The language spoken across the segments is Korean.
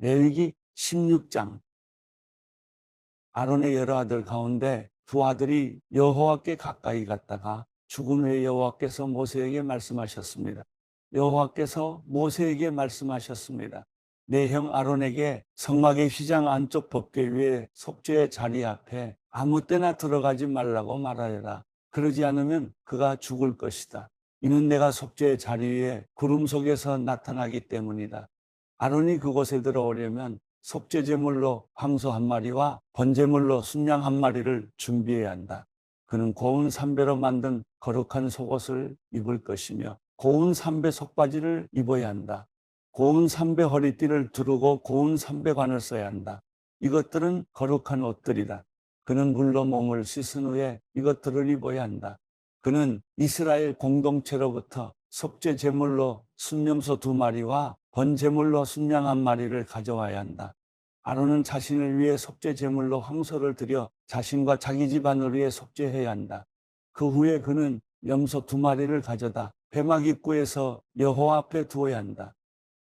레위기 16장. 아론의 여러 아들 가운데 두 아들이 여호와께 가까이 갔다가 죽은 후에 여호와께서 모세에게 말씀하셨습니다. 여호와께서 모세에게 말씀하셨습니다. 내 형 아론에게 성막의 휘장 안쪽 법궤 위에 속죄의 자리 앞에 아무 때나 들어가지 말라고 말하여라. 그러지 않으면 그가 죽을 것이다. 이는 내가 속죄의 자리 위에 구름 속에서 나타나기 때문이다. 아론이 그곳에 들어오려면 속죄 제물로 황소 한 마리와 번제물로 순양 한 마리를 준비해야 한다. 그는 고운 삼배로 만든 거룩한 속옷을 입을 것이며 고운 삼배 속바지를 입어야 한다. 고운 삼배 허리띠를 두르고 고운 삼배관을 써야 한다. 이것들은 거룩한 옷들이다. 그는 물로 몸을 씻은 후에 이것들을 입어야 한다. 그는 이스라엘 공동체로부터 속죄 제물로 순염소 2마리와 번제물로 순양 1마리를 가져와야 한다. 아론은 자신을 위해 속죄 제물로 황소를 드려 자신과 자기 집안을 위해 속죄해야 한다. 그 후에 그는 염소 2마리를 가져다 회막 입구에서 여호와 앞에 두어야 한다.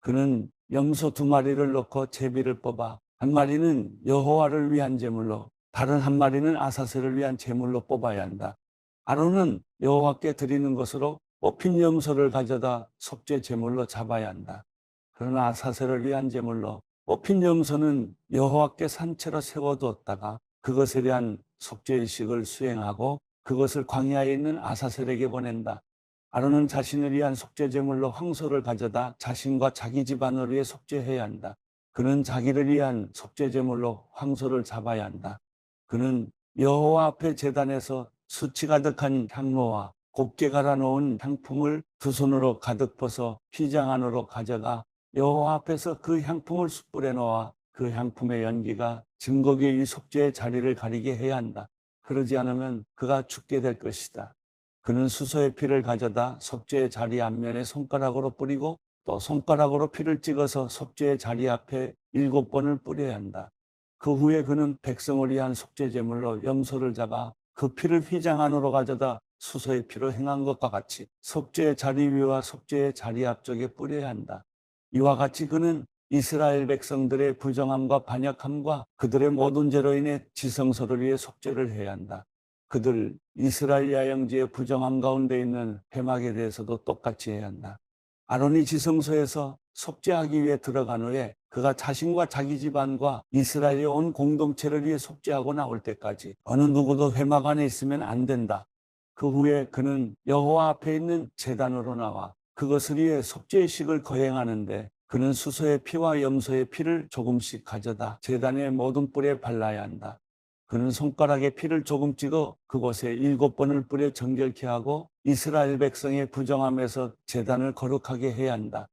그는 염소 2마리를 넣고 제비를 뽑아 한 마리는 여호와를 위한 제물로 다른 한 마리는 아사셀을 위한 제물로 뽑아야 한다. 아론은 여호와께 드리는 것으로 뽑힌 염소를 가져다 속죄 제물로 잡아야 한다. 그러나 아사셀을 위한 제물로 뽑힌 염소는 여호와께 산채로 세워두었다가 그것에 대한 속죄의식을 수행하고 그것을 광야에 있는 아사셀에게 보낸다. 아론은 자신을 위한 속죄 제물로 황소를 가져다 자신과 자기 집안을 위해 속죄해야 한다. 그는 자기를 위한 속죄 제물로 황소를 잡아야 한다. 그는 여호와 앞에 제단에서 수치 가득한 향로와 곱게 갈아놓은 향품을 두 손으로 가득 퍼서 휘장 안으로 가져가 여호와 앞에서 그 향품을 숯불에 놓아 그 향품의 연기가 증거궤 위 속죄의 자리를 가리게 해야 한다. 그러지 않으면 그가 죽게 될 것이다. 그는 수소의 피를 가져다 속죄의 자리 앞면에 손가락으로 뿌리고 또 손가락으로 피를 찍어서 속죄의 자리 앞에 7번을 뿌려야 한다. 그 후에 그는 백성을 위한 속죄 제물로 염소를 잡아 그 피를 휘장 안으로 가져다 수소의 피로 행한 것과 같이 속죄의 자리 위와 속죄의 자리 앞쪽에 뿌려야 한다. 이와 같이 그는 이스라엘 백성들의 부정함과 반역함과 그들의 모든 죄로 인해 지성소를 위해 속죄를 해야 한다. 그들 이스라엘 야영지의 부정함 가운데 있는 회막에 대해서도 똑같이 해야 한다. 아론이 지성소에서 속죄하기 위해 들어간 후에 그가 자신과 자기 집안과 이스라엘의 온 공동체를 위해 속죄하고 나올 때까지 어느 누구도 회막 안에 있으면 안 된다. 그 후에 그는 여호와 앞에 있는 제단으로 나와 그것을 위해 속죄의식을 거행하는데 그는 수소의 피와 염소의 피를 조금씩 가져다 제단의 모든 뿔에 발라야 한다. 그는 손가락에 피를 조금 찍어 그곳에 7번을 뿌려 정결케 하고 이스라엘 백성의 부정함에서 제단을 거룩하게 해야 한다.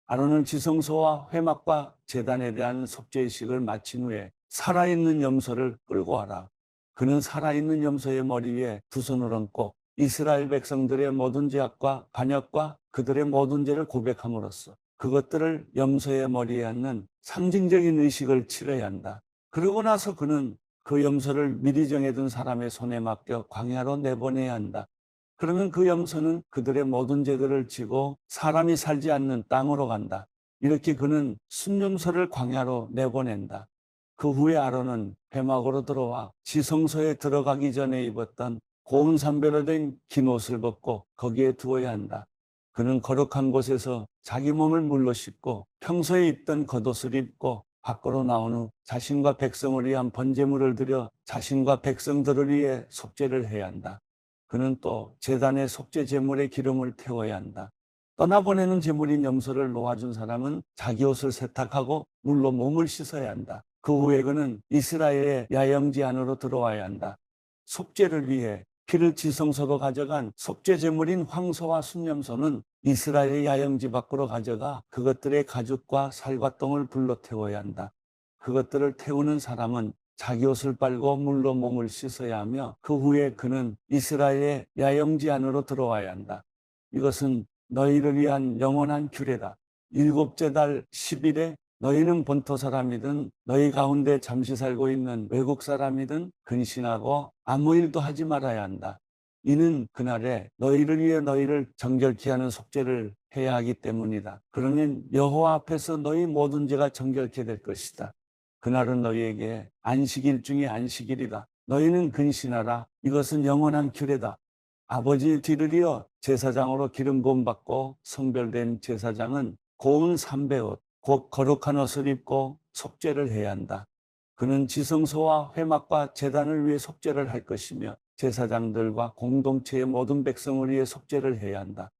아론은 지성소와 회막과 제단에 대한 속죄의식을 마친 후에 살아있는 염소를 끌고 와라. 그는 살아있는 염소의 머리 위에 두 손을 얹고 이스라엘 백성들의 모든 죄악과 반역과 그들의 모든 죄를 고백함으로써 그것들을 염소의 머리에 얹는 상징적인 의식을 치러야 한다. 그러고 나서 그는 그 염소를 미리 정해둔 사람의 손에 맡겨 광야로 내보내야 한다. 그러면 그 염소는 그들의 모든 죄들을 지고 사람이 살지 않는 땅으로 간다. 이렇게 그는 순염소를 광야로 내보낸다. 그 후에 아론은 회막으로 들어와 지성소에 들어가기 전에 입었던 고운 삼배로 된 긴 옷을 벗고 거기에 두어야 한다. 그는 거룩한 곳에서 자기 몸을 물로 씻고 평소에 입던 겉옷을 입고 밖으로 나온 후 자신과 백성을 위한 번제물을 드려 자신과 백성들을 위해 속죄를 해야 한다. 그는 또 제단의 속죄 제물에 기름을 태워야 한다. 떠나보내는 제물인 염소를 놓아준 사람은 자기 옷을 세탁하고 물로 몸을 씻어야 한다. 그 후에 그는 이스라엘의 야영지 안으로 들어와야 한다. 속죄를 위해 피를 지성소로 가져간 속죄 제물인 황소와 순염소는 이스라엘의 야영지 밖으로 가져가 그것들의 가죽과 살과 똥을 불로 태워야 한다. 그것들을 태우는 사람은 자기 옷을 빨고 물로 몸을 씻어야 하며 그 후에 그는 이스라엘의 야영지 안으로 들어와야 한다. 이것은 너희를 위한 영원한 규례다. 7째 달 10일에 너희는 본토 사람이든 너희 가운데 잠시 살고 있는 외국 사람이든 근신하고 아무 일도 하지 말아야 한다. 이는 그날에 너희를 위해 너희를 정결케 하는 속죄를 해야 하기 때문이다. 그러면 여호와 앞에서 너희 모든 죄가 정결케 될 것이다. 그날은 너희에게 안식일 중에 안식일이다. 너희는 근신하라. 이것은 영원한 규례다. 아버지 뒤를 이어 제사장으로 기름 부음 받고 성별된 제사장은 고운 삼배옷, 곧 거룩한 옷을 입고 속죄를 해야 한다. 그는 지성소와 회막과 제단을 위해 속죄를 할 것이며 제사장들과 공동체의 모든 백성을 위해 속죄를 해야 한다.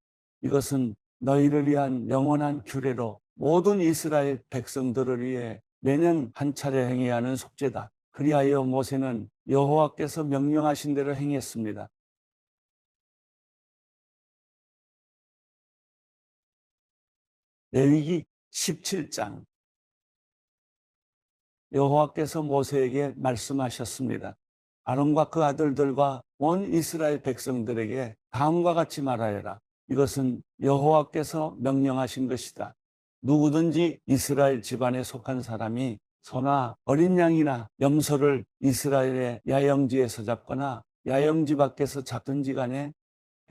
이것은 너희를 위한 영원한 규례로 모든 이스라엘 백성들을 위해 매년 한 차례 행해야 하는 속죄다. 그리하여 모세는 여호와께서 명령하신 대로 행했습니다. 레위기 17장. 여호와께서 모세에게 말씀하셨습니다. 아론과 그 아들들과 온 이스라엘 백성들에게 다음과 같이 말하여라. 이것은 여호와께서 명령하신 것이다. 누구든지 이스라엘 집안에 속한 사람이 소나 어린 양이나 염소를 이스라엘의 야영지에서 잡거나 야영지 밖에서 잡든지 간에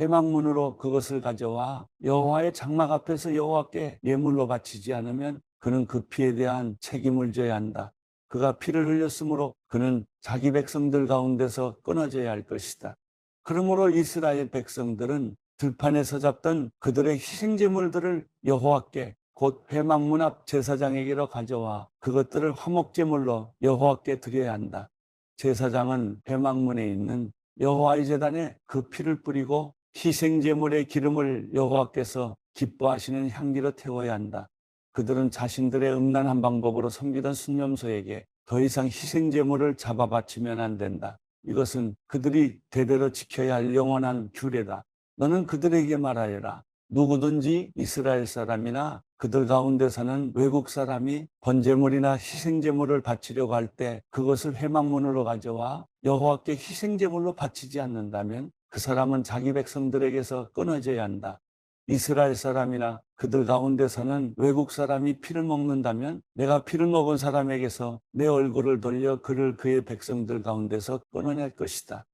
회막문으로 그것을 가져와 여호와의 장막 앞에서 여호와께 예물로 바치지 않으면 그는 그 피에 대한 책임을 져야 한다. 그가 피를 흘렸으므로 그는 자기 백성들 가운데서 끊어져야 할 것이다. 그러므로 이스라엘 백성들은 들판에서 잡던 그들의 희생제물들을 여호와께 곧 회막문 앞 제사장에게로 가져와 그것들을 화목제물로 여호와께 드려야 한다. 제사장은 회막문에 있는 여호와의 제단에 그 피를 뿌리고 희생제물의 기름을 여호와께서 기뻐하시는 향기로 태워야 한다. 그들은 자신들의 음란한 방법으로 섬기던 순념소에게 더 이상 희생제물을 잡아 바치면 안 된다. 이것은 그들이 대대로 지켜야 할 영원한 규례다. 너는 그들에게 말하여라. 누구든지 이스라엘 사람이나 그들 가운데 사는 외국 사람이 번제물이나 희생제물을 바치려고 할 때 그것을 회막문으로 가져와 여호와께 희생제물로 바치지 않는다면 그 사람은 자기 백성들에게서 끊어져야 한다. 이스라엘 사람이나 그들 가운데서는 외국 사람이 피를 먹는다면 내가 피를 먹은 사람에게서 내 얼굴을 돌려 그를 그의 백성들 가운데서 끊어낼 것이다.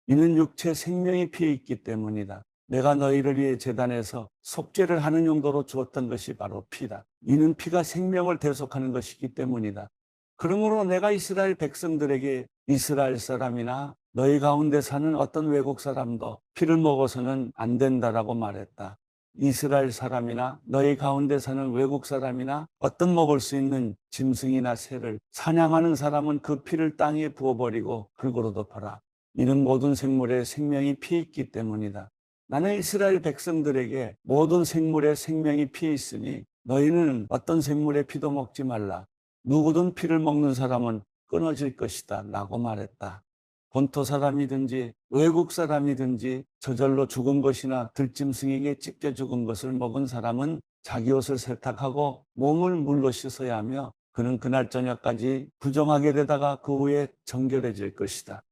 이는 육체 생명이 피에 있기 때문이다. 내가 너희를 위해 제단에서 속죄를 하는 용도로 주었던 것이 바로 피다. 이는 피가 생명을 대속하는 것이기 때문이다. 그러므로 내가 이스라엘 백성들에게 이스라엘 사람이나 너희 가운데 사는 어떤 외국 사람도 피를 먹어서는 안 된다라고 말했다. 이스라엘 사람이나 너희 가운데 사는 외국 사람이나 어떤 먹을 수 있는 짐승이나 새를 사냥하는 사람은 그 피를 땅에 부어버리고 불고로 덮어라. 이는 모든 생물의 생명이 피에 있기 때문이다. 나는 이스라엘 백성들에게 모든 생물의 생명이 피에 있으니 너희는 어떤 생물의 피도 먹지 말라. 누구든 피를 먹는 사람은 끊어질 것이다 라고 말했다. 본토 사람이든지 외국 사람이든지 저절로 죽은 것이나 들짐승에게 찢겨 죽은 것을 먹은 사람은 자기 옷을 세탁하고 몸을 물로 씻어야 하며 그는 그날 저녁까지 부정하게 되다가 그 후에 정결해질 것이다.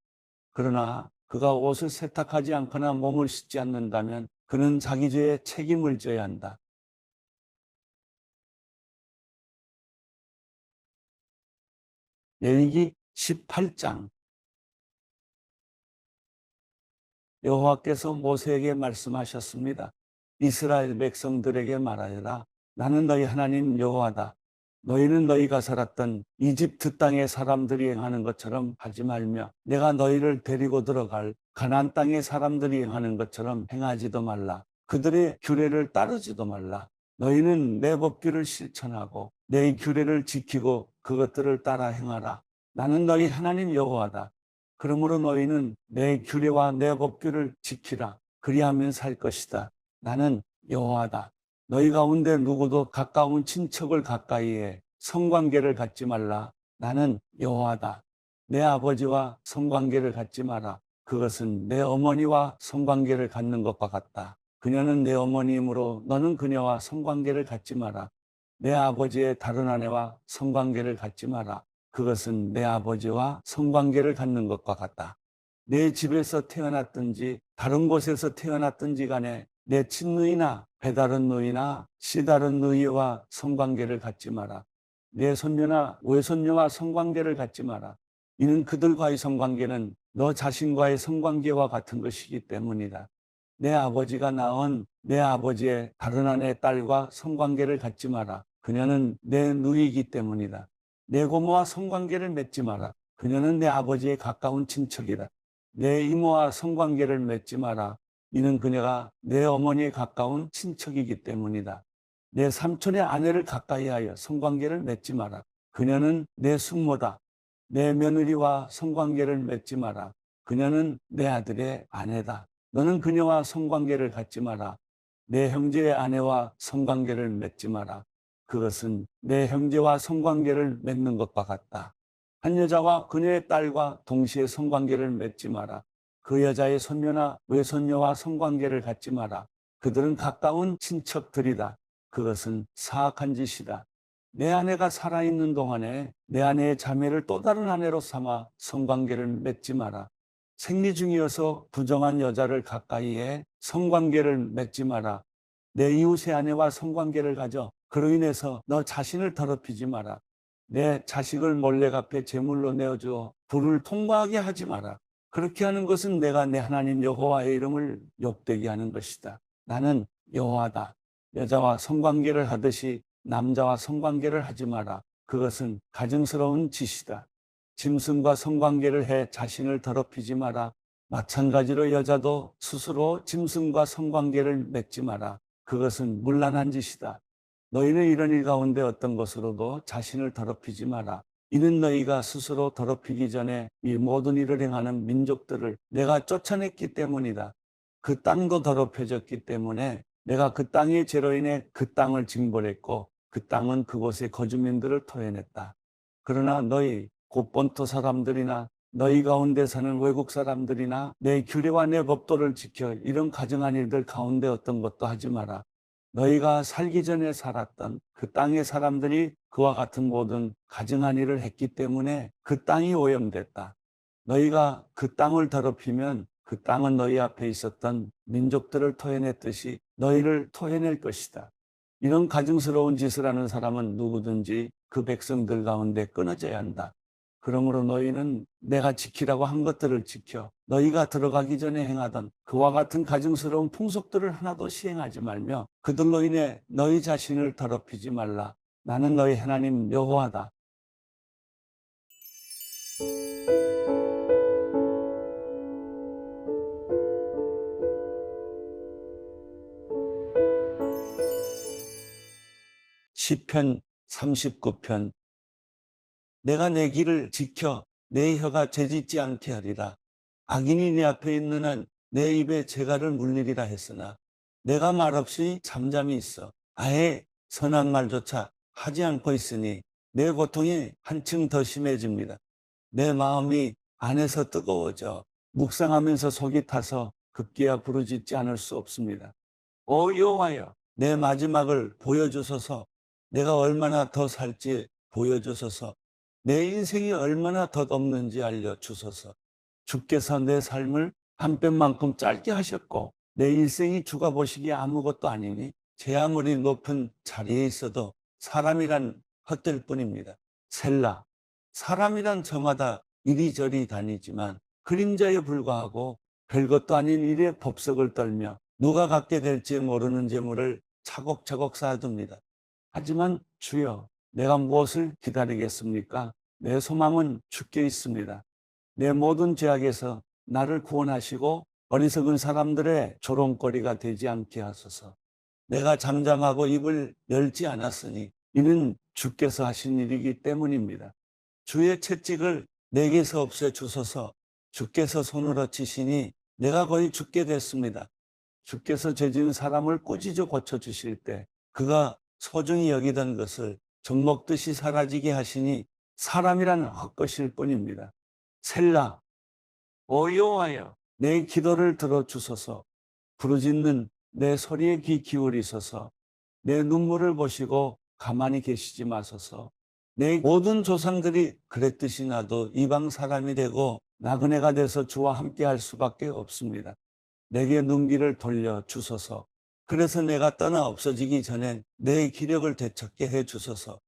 그러나 그가 옷을 세탁하지 않거나 몸을 씻지 않는다면 그는 자기 죄에 책임을 져야 한다. 레위기 18장. 여호와께서 모세에게 말씀하셨습니다. 이스라엘 백성들에게 말하여라. 나는 너희 하나님 여호와다. 너희는 너희가 살았던 이집트 땅의 사람들이 행하는 것처럼 하지 말며 내가 너희를 데리고 들어갈 가나안 땅의 사람들이 행하는 것처럼 행하지도 말라. 그들의 규례를 따르지도 말라. 너희는 내 법규를 실천하고 내 규례를 지키고 그것들을 따라 행하라. 나는 너희 하나님 여호와다. 그러므로 너희는 내 규례와 내 법규를 지키라. 그리하면 살 것이다. 나는 여호와다. 너희 가운데 누구도 가까운 친척을 가까이에 성관계를 갖지 말라. 나는 여호와다. 내 아버지와 성관계를 갖지 마라. 그것은 내 어머니와 성관계를 갖는 것과 같다. 그녀는 내 어머니이므로 너는 그녀와 성관계를 갖지 마라. 내 아버지의 다른 아내와 성관계를 갖지 마라. 그것은 내 아버지와 성관계를 갖는 것과 같다. 내 집에서 태어났든지 다른 곳에서 태어났든지 간에 내 친누이나 배다른 누이나 씨다른 누이와 성관계를 갖지 마라. 내 손녀나 외손녀와 성관계를 갖지 마라. 이는 그들과의 성관계는 너 자신과의 성관계와 같은 것이기 때문이다. 내 아버지가 낳은 내 아버지의 다른 아내의 딸과 성관계를 갖지 마라. 그녀는 내 누이이기 때문이다. 내 고모와 성관계를 맺지 마라. 그녀는 내 아버지의 가까운 친척이다. 내 이모와 성관계를 맺지 마라. 이는 그녀가 내 어머니의 가까운 친척이기 때문이다. 내 삼촌의 아내를 가까이하여 성관계를 맺지 마라. 그녀는 내 숙모다. 내 며느리와 성관계를 맺지 마라. 그녀는 내 아들의 아내다. 너는 그녀와 성관계를 갖지 마라. 내 형제의 아내와 성관계를 맺지 마라. 그것은 내 형제와 성관계를 맺는 것과 같다. 한 여자와 그녀의 딸과 동시에 성관계를 맺지 마라. 그 여자의 손녀나 외손녀와 성관계를 갖지 마라. 그들은 가까운 친척들이다. 그것은 사악한 짓이다. 내 아내가 살아있는 동안에 내 아내의 자매를 또 다른 아내로 삼아 성관계를 맺지 마라. 생리 중이어서 부정한 여자를 가까이해 성관계를 맺지 마라. 내 이웃의 아내와 성관계를 가져 그로 인해서 너 자신을 더럽히지 마라. 내 자식을 몰래 갚아 제물로 내어주어 불을 통과하게 하지 마라. 그렇게 하는 것은 내가 내 하나님 여호와의 이름을 욕되게 하는 것이다. 나는 여호와다. 여자와 성관계를 하듯이 남자와 성관계를 하지 마라. 그것은 가증스러운 짓이다. 짐승과 성관계를 해 자신을 더럽히지 마라. 마찬가지로 여자도 스스로 짐승과 성관계를 맺지 마라. 그것은 문란한 짓이다. 너희는 이런 일 가운데 어떤 것으로도 자신을 더럽히지 마라. 이는 너희가 스스로 더럽히기 전에 이 모든 일을 행하는 민족들을 내가 쫓아냈기 때문이다. 그 땅도 더럽혀졌기 때문에 내가 그 땅의 죄로 인해 그 땅을 징벌했고 그 땅은 그곳의 거주민들을 토해냈다. 그러나 너희 곧 본토 사람들이나 너희 가운데 사는 외국 사람들이나 내 규례와 내 법도를 지켜 이런 가증한 일들 가운데 어떤 것도 하지 마라. 너희가 살기 전에 살았던 그 땅의 사람들이 그와 같은 모든 가증한 일을 했기 때문에 그 땅이 오염됐다. 너희가 그 땅을 더럽히면 그 땅은 너희 앞에 있었던 민족들을 토해냈듯이 너희를 토해낼 것이다. 이런 가증스러운 짓을 하는 사람은 누구든지 그 백성들 가운데 끊어져야 한다. 그러므로 너희는 내가 지키라고 한 것들을 지켜 너희가 들어가기 전에 행하던 그와 같은 가증스러운 풍속들을 하나도 시행하지 말며 그들로 인해 너희 자신을 더럽히지 말라. 나는 너희 하나님 여호와다. 시편 39편. 내가 내 길을 지켜 내 혀가 죄짓지 않게 하리라. 악인이 내 앞에 있는 한 내 입에 재갈을 물리리라 했으나 내가 말없이 잠잠히 있어 아예 선한 말조차 하지 않고 있으니 내 고통이 한층 더 심해집니다. 내 마음이 안에서 뜨거워져 묵상하면서 속이 타서 급기야 부르짖지 않을 수 없습니다. 오 여호와여, 내 마지막을 보여주소서. 내가 얼마나 더 살지 보여주소서. 내 인생이 얼마나 덧없는지 알려주소서. 주께서 내 삶을 한 뼘만큼 짧게 하셨고 내 일생이 주가 보시기에 아무것도 아니니 제 아무리 높은 자리에 있어도 사람이란 헛될 뿐입니다. 셀라. 사람이란 저마다 이리저리 다니지만 그림자에 불과하고 별것도 아닌 일에 법석을 떨며 누가 갖게 될지 모르는 재물을 차곡차곡 쌓아둡니다. 하지만 주여, 내가 무엇을 기다리겠습니까? 내 소망은 주께 있습니다. 내 모든 죄악에서 나를 구원하시고 어리석은 사람들의 조롱거리가 되지 않게 하소서. 내가 잠잠하고 입을 열지 않았으니 이는 주께서 하신 일이기 때문입니다. 주의 채찍을 내게서 없애주소서. 주께서 손으로 치시니 내가 거의 죽게 됐습니다. 주께서 죄지은 사람을 꾸짖어 고쳐주실 때 그가 소중히 여기던 것을 정먹듯이 사라지게 하시니 사람이란 헛것일 뿐입니다. 셀라. 오 여호와여, 내 기도를 들어주소서. 부르짖는 내 소리에 귀 기울이소서. 내 눈물을 보시고 가만히 계시지 마소서. 내 모든 조상들이 그랬듯이 나도 이방 사람이 되고 나그네가 돼서 주와 함께 할 수밖에 없습니다. 내게 눈길을 돌려 주소서. 그래서 내가 떠나 없어지기 전에 내 기력을 되찾게 해 주소서.